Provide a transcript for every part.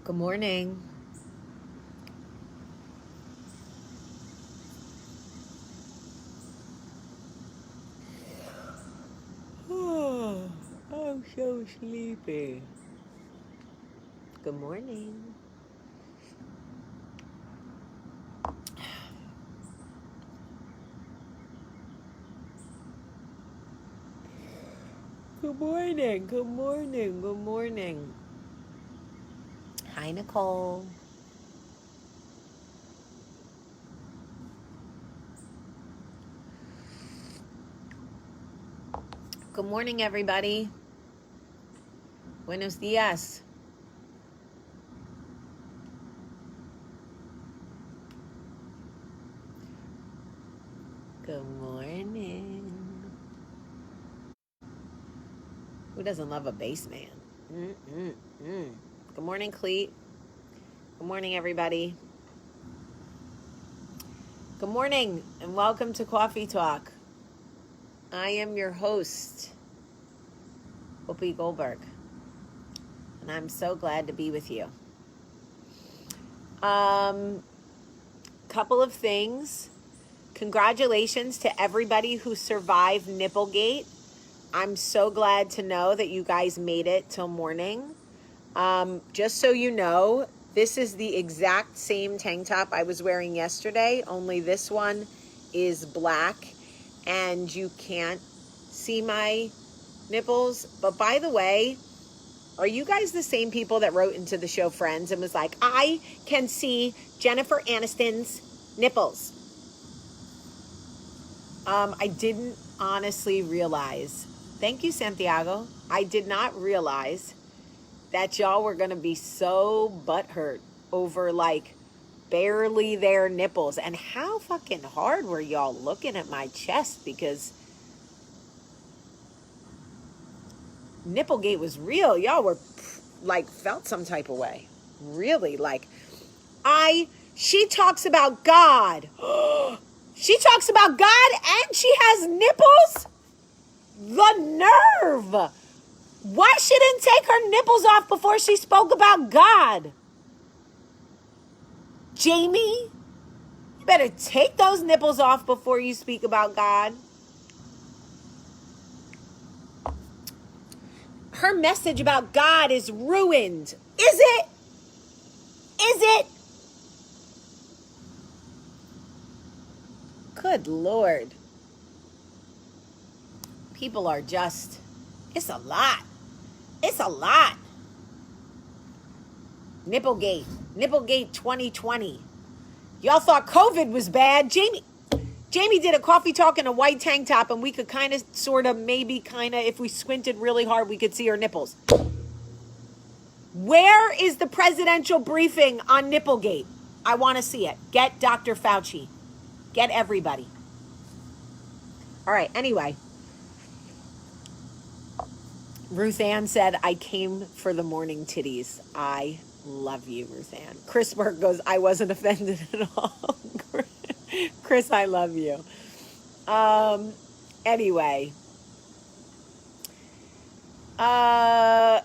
Good morning. Oh, I'm so sleepy. Good morning. Good morning. Good morning. Good morning. Hi, Nicole. Good morning, everybody. Buenos dias. Good morning. Who doesn't love a bass man? Good morning, Cleet. Good morning, everybody. Good morning, and welcome to Coffee Talk. I am your host, Whoopi Goldberg, and I'm so glad to be with you. Couple of things. Congratulations to everybody who survived Nipplegate. I'm so glad to know that you guys made it till morning. Just so you know, this is the exact same tank top I was wearing yesterday, only this one is black and you can't see my nipples. But by the way, are you guys the same people that wrote into the show Friends and was like, I can see Jennifer Aniston's nipples? I didn't honestly realize. Thank you, Santiago. I did not realize that y'all were going to be so butthurt over like barely their nipples. And how fucking hard were y'all looking at my chest? Because Nipplegate was real. Y'all were like felt some type of way. Really, like, she talks about God. She talks about God and she has nipples? The nerve! Why she didn't take her nipples off before she spoke about God? Jamie, you better take those nipples off before you speak about God. Her message about God is ruined. Is it? Is it? Good Lord. People are just, it's a lot. It's a lot. Nipplegate 2020. Y'all thought COVID was bad. Jamie did a coffee talk in a white tank top and we could kind of, sort of, maybe kind of, if we squinted really hard, we could see her nipples. Where is the presidential briefing on Nipplegate? I want to see it. Get Dr. Fauci. Get everybody. All right, anyway. Ruth Ann said, I came for the morning titties. I love you, Ruth Ann. Chris Burke goes, I wasn't offended at all. Chris, I love you. Anyway. I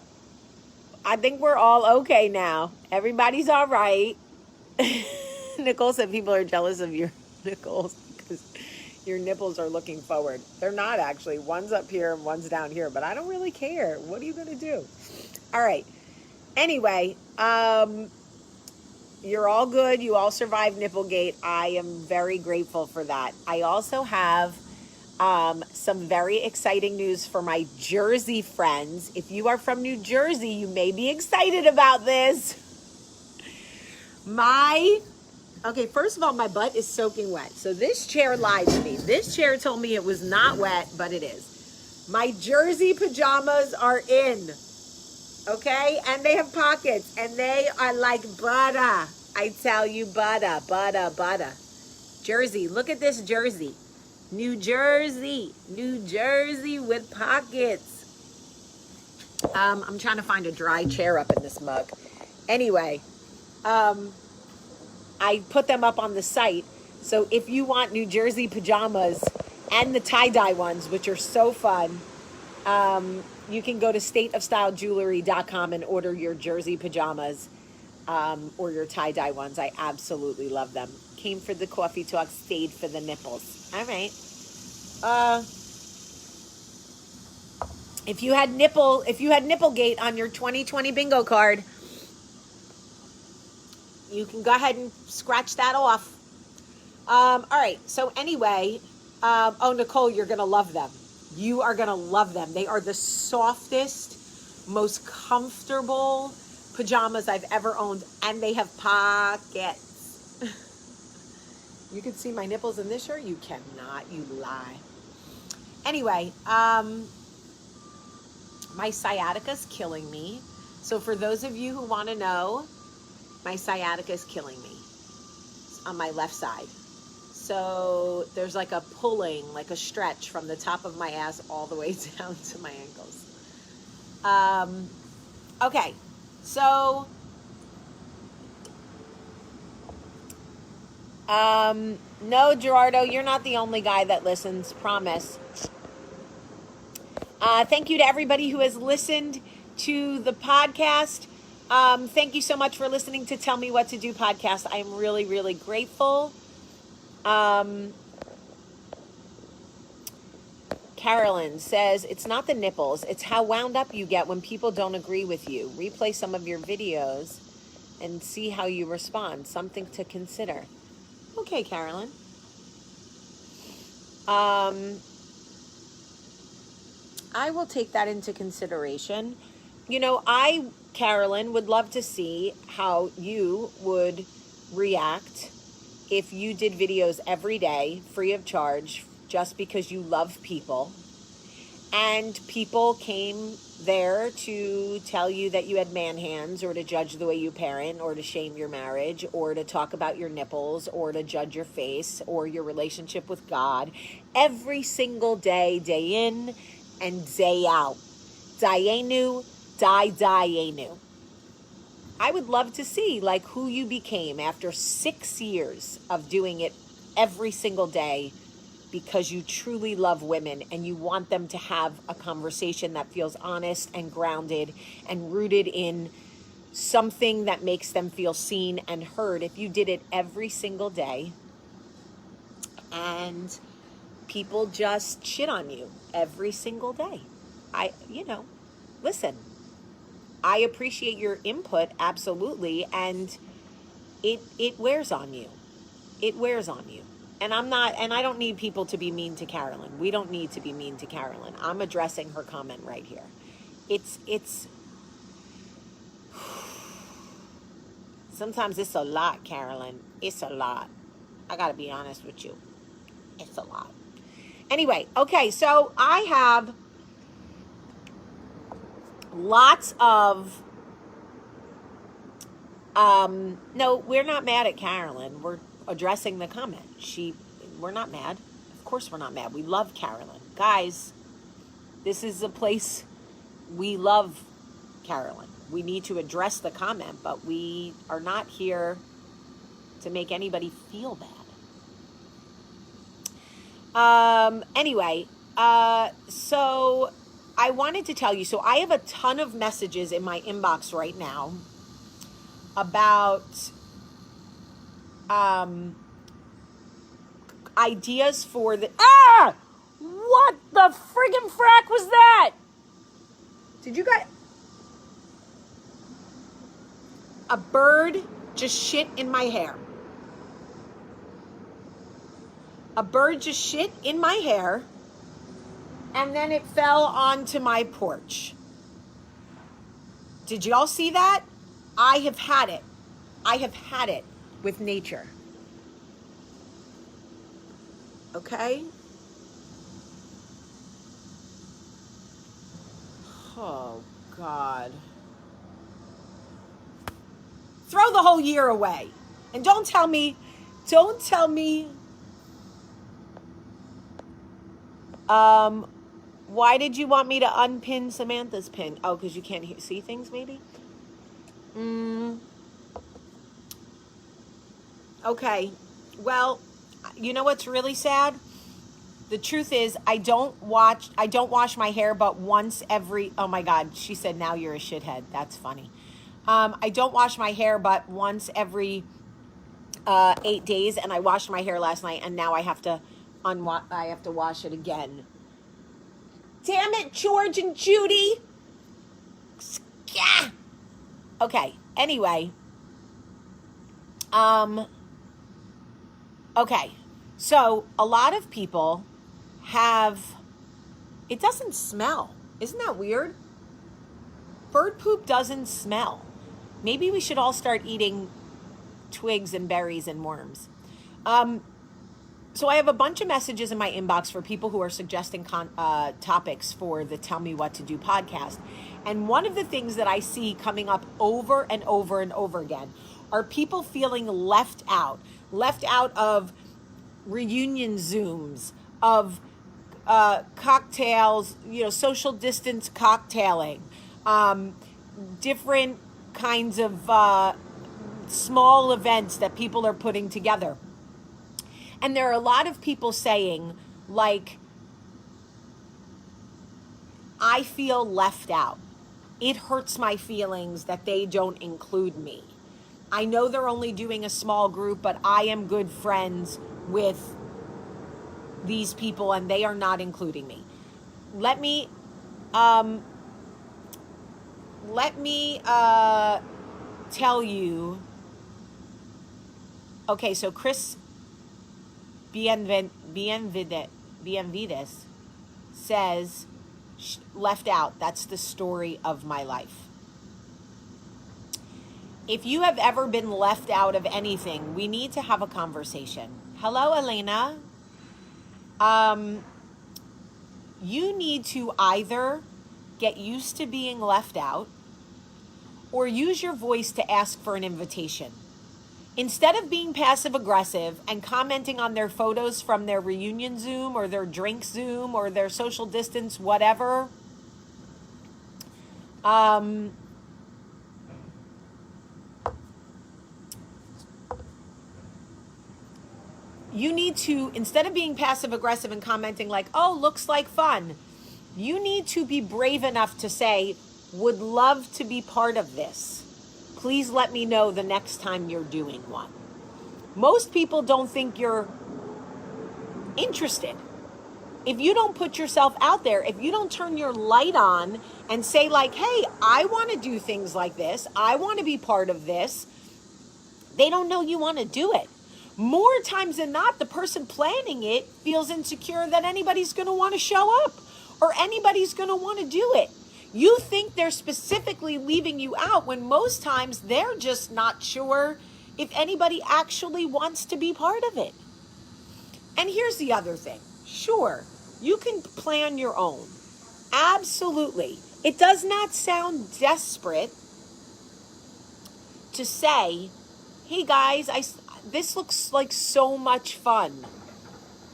think we're all okay now. Everybody's all right. Nicole said people are jealous of your nipples because your nipples are looking forward. They're not actually. One's up here and one's down here, but I don't really care. What are you going to do? All right. Anyway, you're all good. You all survived Nipplegate. I am very grateful for that. I also have some very exciting news for my Jersey friends. If you are from New Jersey, you may be excited about this. Okay, first of all, my butt is soaking wet. So this chair lied to me. This chair told me it was not wet, but it is. My Jersey pajamas are in. Okay? And they have pockets. And they are like butter. I tell you, butter, butter, butter. Jersey. Look at this Jersey. New Jersey. New Jersey with pockets. I'm trying to find a dry chair up in this mug. Anyway, I put them up on the site. So if you want New Jersey pajamas and the tie-dye ones, which are so fun, you can go to stateofstyleJewelry.com and order your Jersey pajamas. or your tie-dye ones. I absolutely love them. Came for the coffee talk, stayed for the nipples. All right. If you had Nipplegate on your 2020 bingo card, you can go ahead and scratch that off. All right. So anyway, oh, Nicole, you're going to love them. You are going to love them. They are the softest, most comfortable pajamas I've ever owned, and they have pockets. You can see my nipples in this shirt? You cannot. You lie. Anyway, my sciatica's killing me. So for those of you who want to know, my sciatica is killing me on my left side. So there's like a pulling, like a stretch from the top of my ass all the way down to my ankles. Okay, so no, Gerardo, you're not the only guy that listens, promise. Thank you to everybody who has listened to the podcast. Thank you so much for listening to Tell Me What to Do podcast. I am really, really grateful. Carolyn says, it's not the nipples, it's how wound up you get when people don't agree with you. Replay some of your videos and see how you respond. Something to consider. Okay, Carolyn. I will take that into consideration. You know, Carolyn, would love to see how you would react if you did videos every day, free of charge, just because you love people, and people came there to tell you that you had man hands, or to judge the way you parent, or to shame your marriage, or to talk about your nipples, or to judge your face, or your relationship with God, every single day, day in and day out. Dayenu, Dayenu. I would love to see like who you became after 6 years of doing it every single day, because you truly love women and you want them to have a conversation that feels honest and grounded and rooted in something that makes them feel seen and heard. If you did it every single day and people just shit on you every single day. Listen, I appreciate your input, absolutely, and it wears on you. It wears on you. And I don't need people to be mean to Carolyn. We don't need to be mean to Carolyn. I'm addressing her comment right here. It's sometimes it's a lot, Carolyn. It's a lot. I gotta be honest with you. It's a lot. Anyway, okay, so I have lots of no, we're not mad at Carolyn. We're addressing the comment. We're not mad. Of course we're not mad. We love Carolyn. Guys, this is a place we love Carolyn. We need to address the comment, but we are not here to make anybody feel bad. Anyway, so I wanted to tell you, so I have a ton of messages in my inbox right now about ideas for the... What the friggin' frack was that? Did you guys... A bird just shit in my hair. A bird just shit in my hair, and then it fell onto my porch. Did y'all see that? I have had it. I have had it with nature. Okay? Oh, God. Throw the whole year away. And don't tell me, why did you want me to unpin Samantha's pin? Oh, because you can't see things, maybe? Okay. Well, you know what's really sad? The truth is, I don't wash my hair but once every... Oh, my God. She said, now you're a shithead. That's funny. I don't wash my hair but once every 8 days, and I washed my hair last night, and now I have to wash it again. Damn it, George and Judy. Yeah. Okay. Anyway. Okay. So a lot of people have. It doesn't smell. Isn't that weird? Bird poop doesn't smell. Maybe we should all start eating twigs and berries and worms. So I have a bunch of messages in my inbox for people who are suggesting topics for the Tell Me What to Do podcast. And one of the things that I see coming up over and over and over again are people feeling left out of reunion Zooms, of cocktails, social distance cocktailing, different kinds of small events that people are putting together. And there are a lot of people saying, like, I feel left out. It hurts my feelings that they don't include me. I know they're only doing a small group, but I am good friends with these people and they are not including me. Let me tell you. Okay, so Chris Bienvides says, left out, that's the story of my life. If you have ever been left out of anything, we need to have a conversation. Hello, Elena. You need to either get used to being left out or use your voice to ask for an invitation. Instead of being passive aggressive and commenting on their photos from their reunion Zoom or their drink Zoom or their social distance, whatever, you need to, instead of being passive aggressive and commenting like, oh, looks like fun, you need to be brave enough to say, would love to be part of this. Please let me know the next time you're doing one. Most people don't think you're interested. If you don't put yourself out there, if you don't turn your light on and say like, hey, I want to do things like this, I want to be part of this, they don't know you want to do it. More times than not, the person planning it feels insecure that anybody's going to want to show up or anybody's going to want to do it. You think they're specifically leaving you out when most times they're just not sure if anybody actually wants to be part of it. And here's the other thing. Sure, you can plan your own. Absolutely. It does not sound desperate to say, hey guys, this looks like so much fun.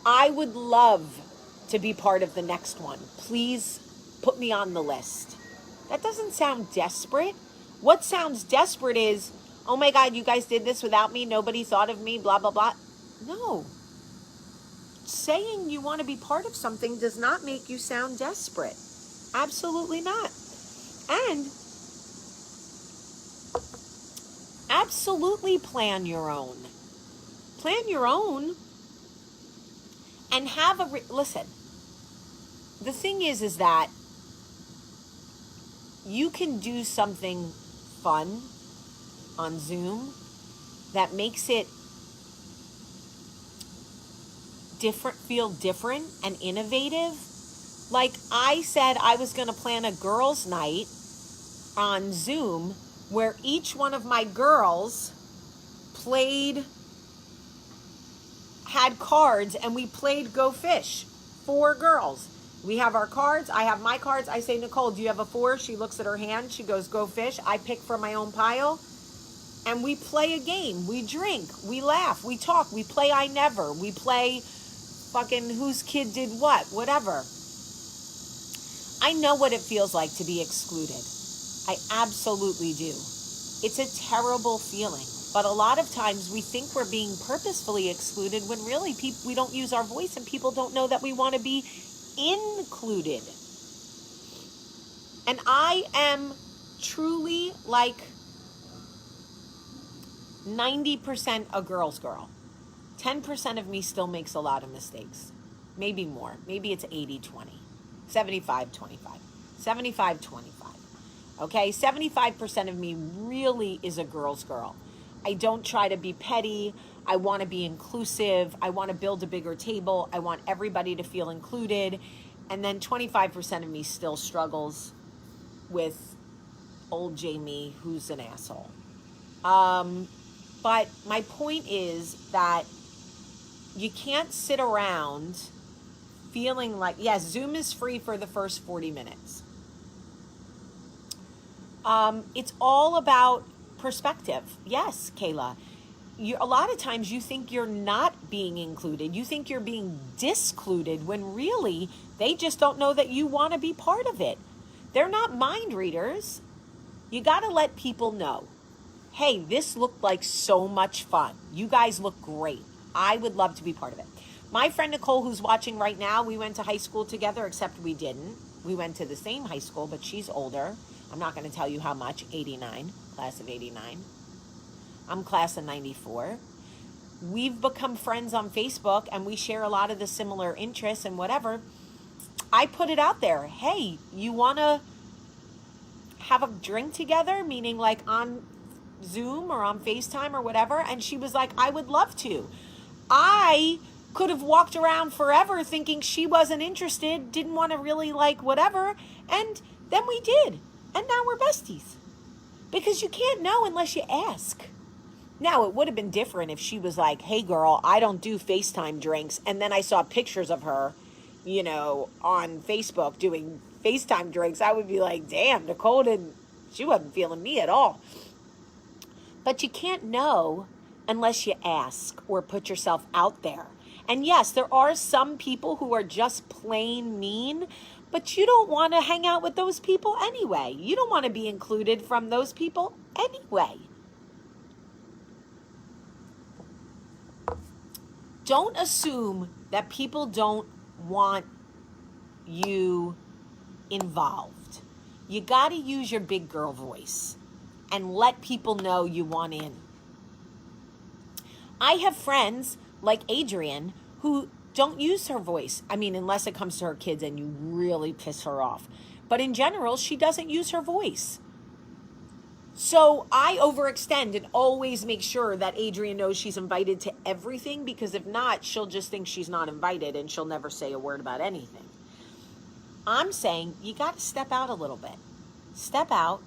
I would love to be part of the next one. Please put me on the list. That doesn't sound desperate. What sounds desperate is, oh my God, you guys did this without me. Nobody thought of me, blah, blah, blah. No. Saying you want to be part of something does not make you sound desperate. Absolutely not. And absolutely plan your own. Plan your own and have listen. The thing is that you can do something fun on Zoom that makes it feel different and innovative. Like I said, I was going to plan a girls' night on Zoom where each one of my girls had cards and we played Go Fish. 4 girls. We have our cards. I have my cards. I say, Nicole, do you have a 4? She looks at her hand. She goes, Go Fish. I pick from my own pile. And we play a game. We drink. We laugh. We talk. We play I Never. We play fucking whose kid did what. Whatever. I know what it feels like to be excluded. I absolutely do. It's a terrible feeling. But a lot of times we think we're being purposefully excluded when really we don't use our voice and people don't know that we want to be included. And I am truly like 90% a girl's girl. 10% of me still makes a lot of mistakes. Maybe more. Maybe it's 80-20. 75-25. 75-25. Okay? 75% of me really is a girl's girl. I don't try to be petty. I want to be inclusive. I want to build a bigger table. I want everybody to feel included. And then 25% of me still struggles with old Jamie, who's an asshole. But my point is that you can't sit around feeling like, yes, Zoom is free for the first 40 minutes. It's all about perspective. Yes, Kayla. A lot of times you think you're not being included. You think you're being discluded when really they just don't know that you want to be part of it. They're not mind readers. You got to let people know, hey, this looked like so much fun. You guys look great. I would love to be part of it. My friend Nicole, who's watching right now, we went to high school together, except we didn't. We went to the same high school, but she's older. I'm not going to tell you how much. 89, class of 89. I'm class of 94. We've become friends on Facebook, and we share a lot of the similar interests and whatever. I put it out there. Hey, you want to have a drink together? Meaning like on Zoom or on FaceTime or whatever. And she was like, I would love to. I could have walked around forever thinking she wasn't interested, didn't want to really like whatever. And then we did. And now we're besties. Because you can't know unless you ask. Now, it would have been different if she was like, hey, girl, I don't do FaceTime drinks. And then I saw pictures of her, you know, on Facebook doing FaceTime drinks. I would be like, damn, Nicole she wasn't feeling me at all. But you can't know unless you ask or put yourself out there. And yes, there are some people who are just plain mean, but you don't want to hang out with those people anyway. You don't want to be included from those people anyway. Don't assume that people don't want you involved. You got to use your big girl voice and let people know you want in. I have friends like Adrienne who don't use her voice. I mean, unless it comes to her kids and you really piss her off. But in general, she doesn't use her voice. So I overextend and always make sure that Adrienne knows she's invited to everything, because if not, she'll just think she's not invited and she'll never say a word about anything. I'm saying you got to step out a little bit. Step out,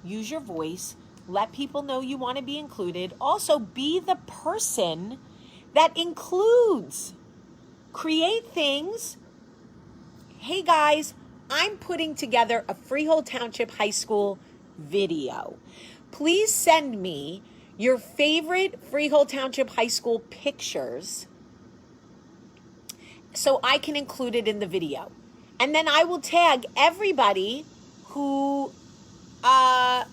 use your voice, let people know you want to be included. Also, be the person that includes. Create things. Hey guys, I'm putting together a Freehold Township High School video. Please send me your favorite Freehold Township High School pictures so I can include it in the video. And then I will tag everybody who I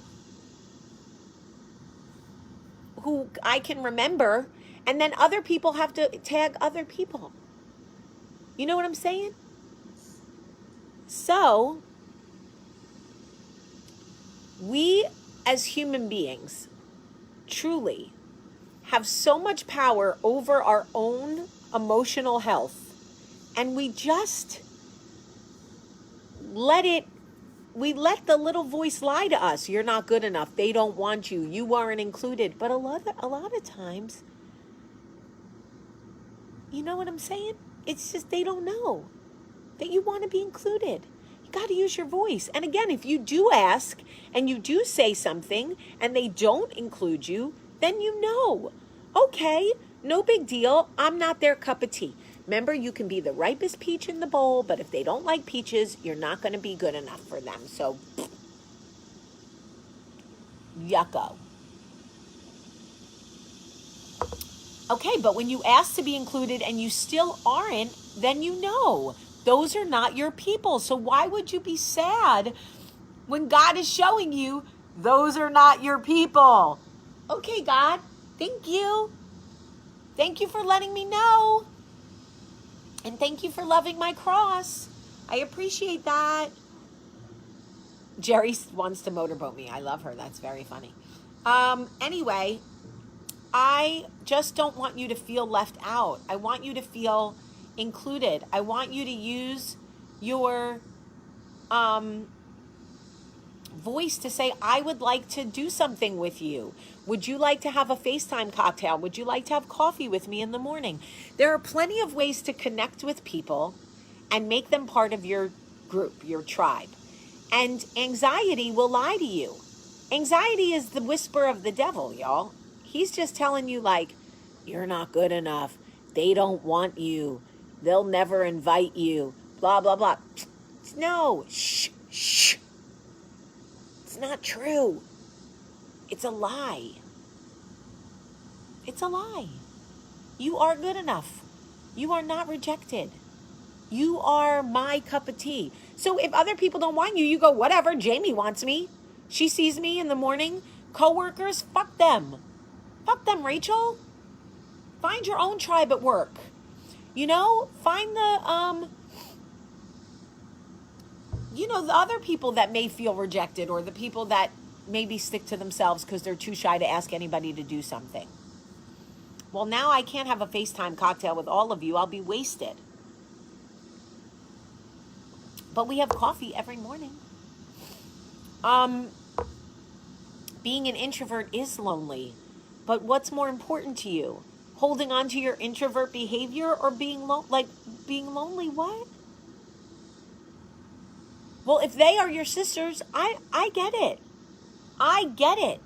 can remember, and then other people have to tag other people. You know what I'm saying? So, we as human beings truly have so much power over our own emotional health, and we just let the little voice lie to us. You're not good enough. They don't want you. You weren't included. But a lot of times, you know what I'm saying? It's just they don't know that you want to be included. You got to use your voice. And again, if you do ask and you do say something and they don't include you, then you know, okay, no big deal. I'm not their cup of tea. Remember, you can be the ripest peach in the bowl, but if they don't like peaches, you're not going to be good enough for them. So, yucko. Okay, but when you ask to be included and you still aren't, then you know. Those are not your people. So why would you be sad when God is showing you those are not your people? Okay, God, thank you. Thank you for letting me know. And thank you for loving my cross. I appreciate that. Jerry wants to motorboat me. I love her. That's very funny. Anyway, I just don't want you to feel left out. I want you to feel included. I want you to use your voice to say, I would like to do something with you. Would you like to have a FaceTime cocktail? Would you like to have coffee with me in the morning? There are plenty of ways to connect with people and make them part of your group, your tribe. And anxiety will lie to you. Anxiety is the whisper of the devil, y'all. He's just telling you, like, you're not good enough. They don't want you. They'll never invite you. Blah, blah, blah. No. Shh, shh. It's not true. It's a lie. It's a lie. You are good enough. You are not rejected. You are my cup of tea. So if other people don't want you, you go, whatever, Jamie wants me. She sees me in the morning. Coworkers, fuck them. Fuck them, Rachel. Find your own tribe at work. You know, find the the other people that may feel rejected, or the people that maybe stick to themselves because they're too shy to ask anybody to do something. Well, now I can't have a FaceTime cocktail with all of you. I'll be wasted. But we have coffee every morning. Being an introvert is lonely. But what's more important to you? Holding on to your introvert behavior, or being lonely? What? Well, if they are your sisters, I get it. I get it.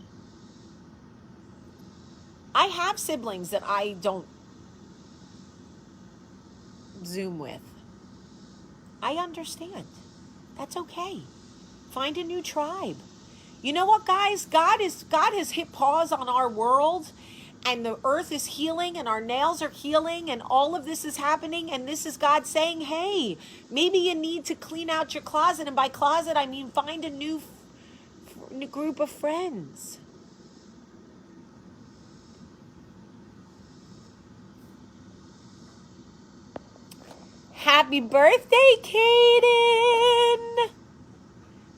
I have siblings that I don't Zoom with. I understand. That's okay. Find a new tribe. You know what, guys? God has hit pause on our world, and the earth is healing, and our nails are healing, and all of this is happening, and this is God saying, hey, maybe you need to clean out your closet, and by closet, I mean find a new group of friends. Happy birthday, Kaden!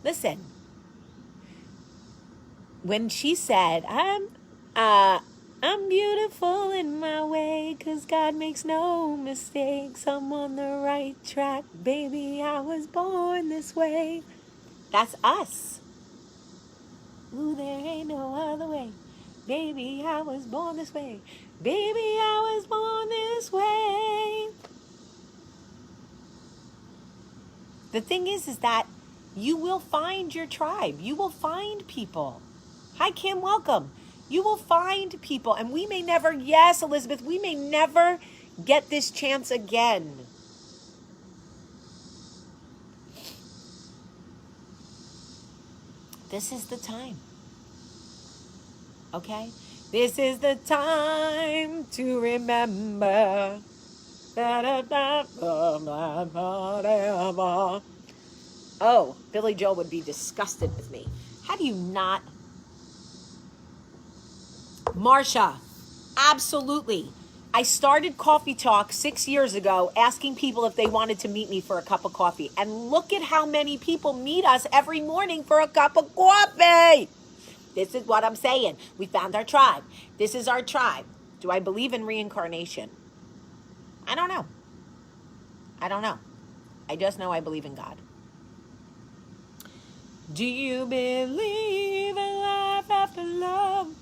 Listen, when she said, I'm beautiful in my way, 'cause God makes no mistakes. I'm on the right track, baby, I was born this way. That's us. Ooh, there ain't no other way. Baby, I was born this way. Baby, I was born this way. The thing is that you will find your tribe. You will find people. Hi, Kim, welcome. You will find people, and we may never, yes, Elizabeth, we may never get this chance again. This is the time. Okay? This is the time to remember. Oh, Billy Joel would be disgusted with me. How do you not? Marsha, absolutely. I started Coffee Talk 6 years ago asking people if they wanted to meet me for a cup of coffee. And look at how many people meet us every morning for a cup of coffee. This is what I'm saying. We found our tribe. This is our tribe. Do I believe in reincarnation? I don't know. I just know I believe in God. Do you believe in life after love?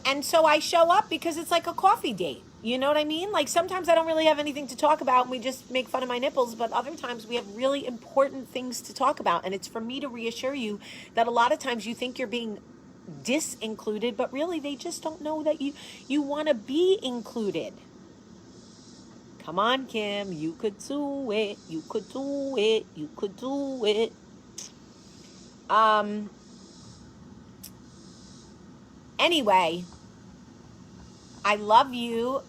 And so I show up because it's like a coffee date. You know what I mean? Like sometimes I don't really have anything to talk about and we just make fun of my nipples, but other times we have really important things to talk about. And it's for me to reassure you that a lot of times you think you're being disincluded, but really they just don't know that you want to be included. Come on, Kim, you could do it. You could do it. You could do it. Anyway, I love you.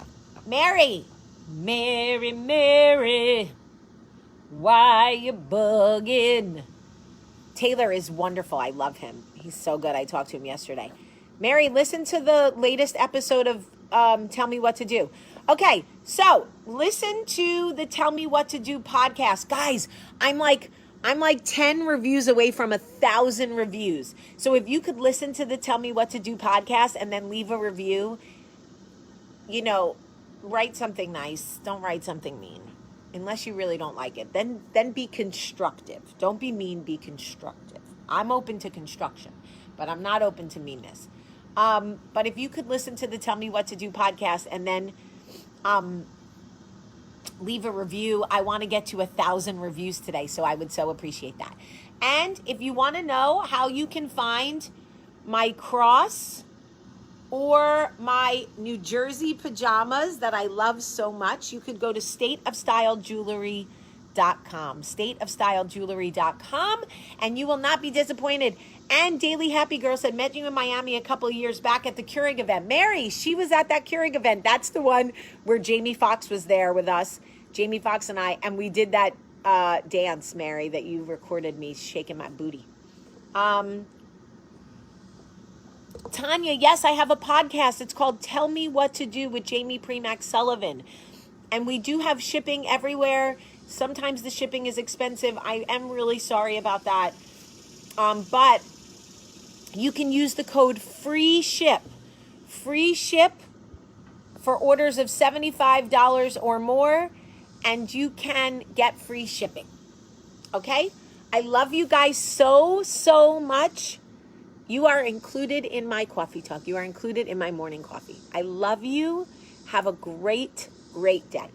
Mary, why you bugging? Taylor is wonderful. I love him. He's so good. I talked to him yesterday. Mary, listen to the latest episode of Tell Me What to Do. Okay, so listen to the Tell Me What to Do podcast. Guys, I'm like I'm like 10 reviews away from 1,000 reviews. So if you could listen to the Tell Me What to Do podcast and then leave a review, write something nice. Don't write something mean. Unless you really don't like it. Then be constructive. Don't be mean, be constructive. I'm open to construction, but I'm not open to meanness. But if you could listen to the Tell Me What to Do podcast and then leave a review. I want to get to 1,000 reviews today, so I would so appreciate that. And if you want to know how you can find my cross or my New Jersey pajamas that I love so much, you could go to stateofstylegewelry.com, stateofstylegewelry.com, and you will not be disappointed. And Daily Happy Girl said, met you in Miami a couple of years back at the Keurig event. Mary, she was at that Keurig event. That's the one where Jamie Foxx was there with us, Jamie Foxx and I, and we did that dance, Mary, that you recorded me shaking my booty. Tanya, yes, I have a podcast. It's called Tell Me What to Do with Jamie Premack Sullivan. And we do have shipping everywhere. Sometimes the shipping is expensive. I am really sorry about that. But you can use the code FREESHIP for orders of $75 or more, and you can get free shipping. Okay? I love you guys so, so much. You are included in my coffee talk. You are included in my morning coffee. I love you. Have a great, great day.